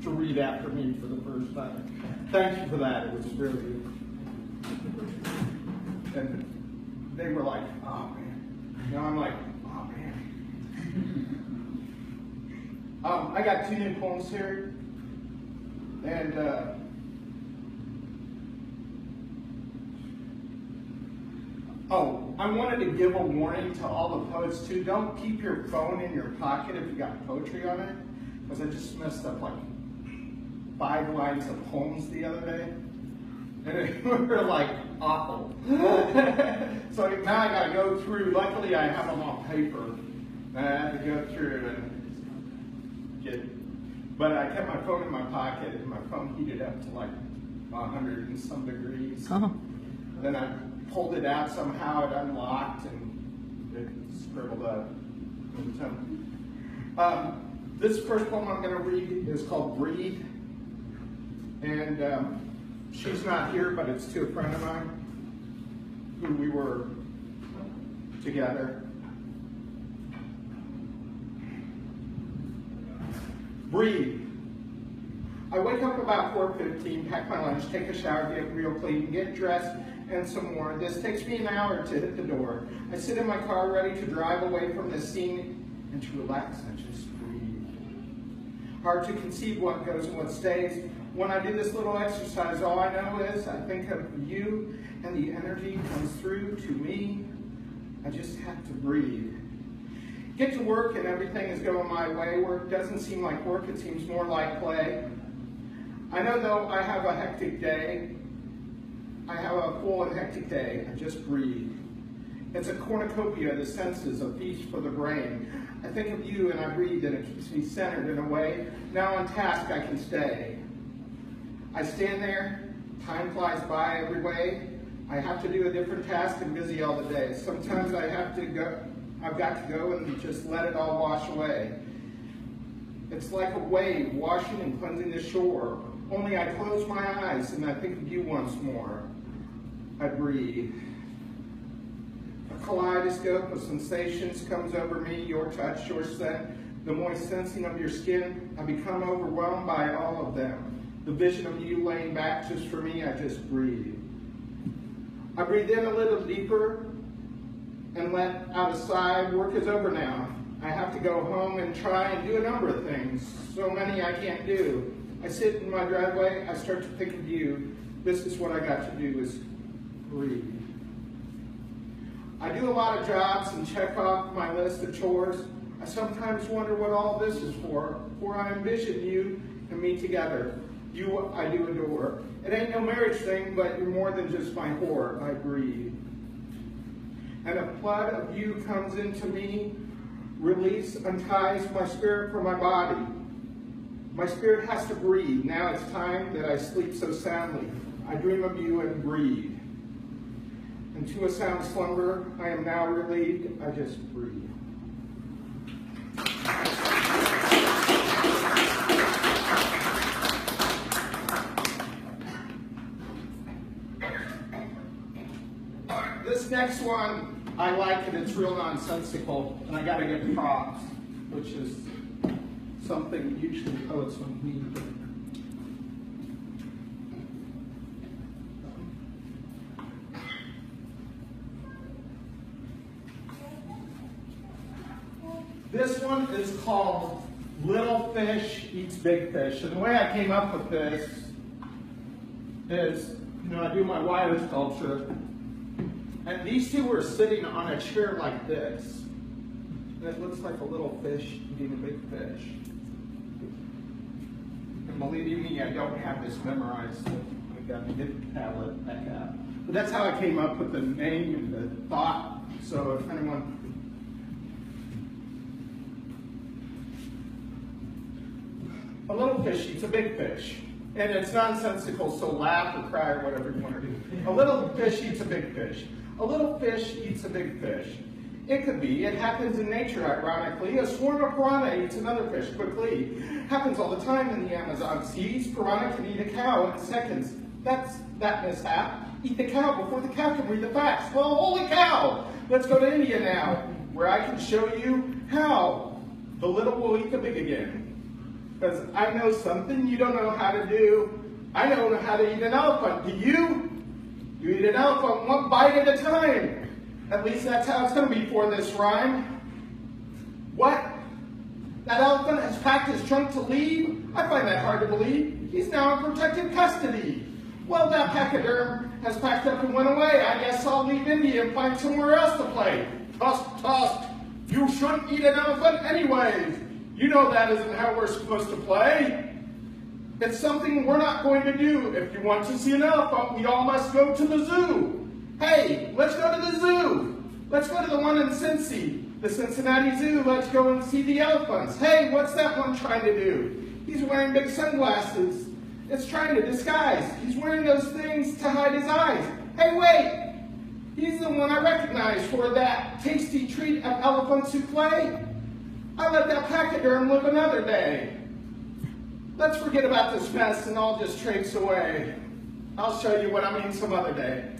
to read after me for the first time. Thank you for that. It was really good. And they were like, oh man. You know, I'm like, oh man. I got 2 new poems here. And I wanted to give a warning to all the poets too. Don't keep your phone in your pocket if you got poetry on it. Because I just messed up like 5 lines of poems the other day. And they were like awful. So now I gotta go through, luckily I have them on paper. And I had to go through and but I kept my phone in my pocket and my phone heated up to like 100 and some degrees. Oh. Then I pulled it out somehow, it unlocked and it scribbled up. This first poem I'm gonna read is called Breathe. And she's not here, but it's to a friend of mine who we were together. Breathe. I wake up about 4:15, pack my lunch, take a shower, get real clean, get dressed, and some more. This takes me an hour to hit the door. I sit in my car ready to drive away from the scene and to relax and just breathe. Hard to conceive what goes and what stays. When I do this little exercise, all I know is I think of you and the energy comes through to me. I just have to breathe. Get to work and everything is going my way. Work doesn't seem like work, it seems more like play. I know though I have a hectic day. I have a full and hectic day. I just breathe. It's a cornucopia of the senses, a feast for the brain. I think of you and I breathe and it keeps me centered in a way. Now on task I can stay. I stand there, time flies by every way. I have to do a different task and busy all the day. Sometimes I've got to go and just let it all wash away. It's like a wave washing and cleansing the shore. Only I close my eyes and I think of you once more. I breathe. A kaleidoscope of sensations comes over me, your touch, your scent, the moist sensing of your skin. I become overwhelmed by all of them. The vision of you laying back just for me, I just breathe. I breathe in a little deeper and let out a sigh. Work is over now. I have to go home and try and do a number of things. So many I can't do. I sit in my driveway, I start to think of you. This is what I got to do is breathe. I do a lot of jobs and check off my list of chores. I sometimes wonder what all this is for I envision you and me together. You I do adore. It ain't no marriage thing, but you're more than just my whore. I breathe. And a flood of you comes into me, release, unties my spirit from my body. My spirit has to breathe. Now it's time that I sleep so soundly. I dream of you and breathe. And to a sound slumber, I am now relieved. I just breathe. This next one, I like it. It's real nonsensical, and I got to get props, which is something usually poets don't need. This one is called Little Fish Eats Big Fish. And the way I came up with this is, I do my wire sculpture. And these two were sitting on a chair like this. And it looks like a little fish eating a big fish. And believe me, I don't have this memorized. So I got to get the tablet back out. But that's how I came up with the name and the thought. So if anyone... A little fish eats a big fish. And it's nonsensical, so laugh or cry or whatever you want to do. A little fish eats a big fish. A little fish eats a big fish. It could be. It happens in nature, ironically. A swarm of piranha eats another fish quickly. Happens all the time in the Amazon seas. Piranha can eat a cow in seconds. That's that mishap. Eat the cow before the cow can read the facts. Well, holy cow! Let's go to India now, where I can show you how the little will eat the big again. because I know something you don't know how to do. I know how to eat an elephant. Do you? You eat an elephant one bite at a time. At least that's how it's going to be for this rhyme. What? That elephant has packed his trunk to leave? I find that hard to believe. He's now in protective custody. Well, that pachyderm has packed up and went away. I guess I'll leave India and find somewhere else to play. Tusk, tusk. You shouldn't eat an elephant anyways. You know that isn't how we're supposed to play. It's something we're not going to do. If you want to see an elephant, we all must go to the zoo. Hey, let's go to the zoo. Let's go to the one in Cincy, the Cincinnati Zoo. Let's go and see the elephants. Hey, what's that one trying to do? He's wearing big sunglasses. It's trying to disguise. He's wearing those things to hide his eyes. Hey, wait! He's the one I recognize for that tasty treat of elephants who play. I let that pachyderm live another day. Let's forget about this mess and I'll just traipse away. I'll show you what I mean some other day.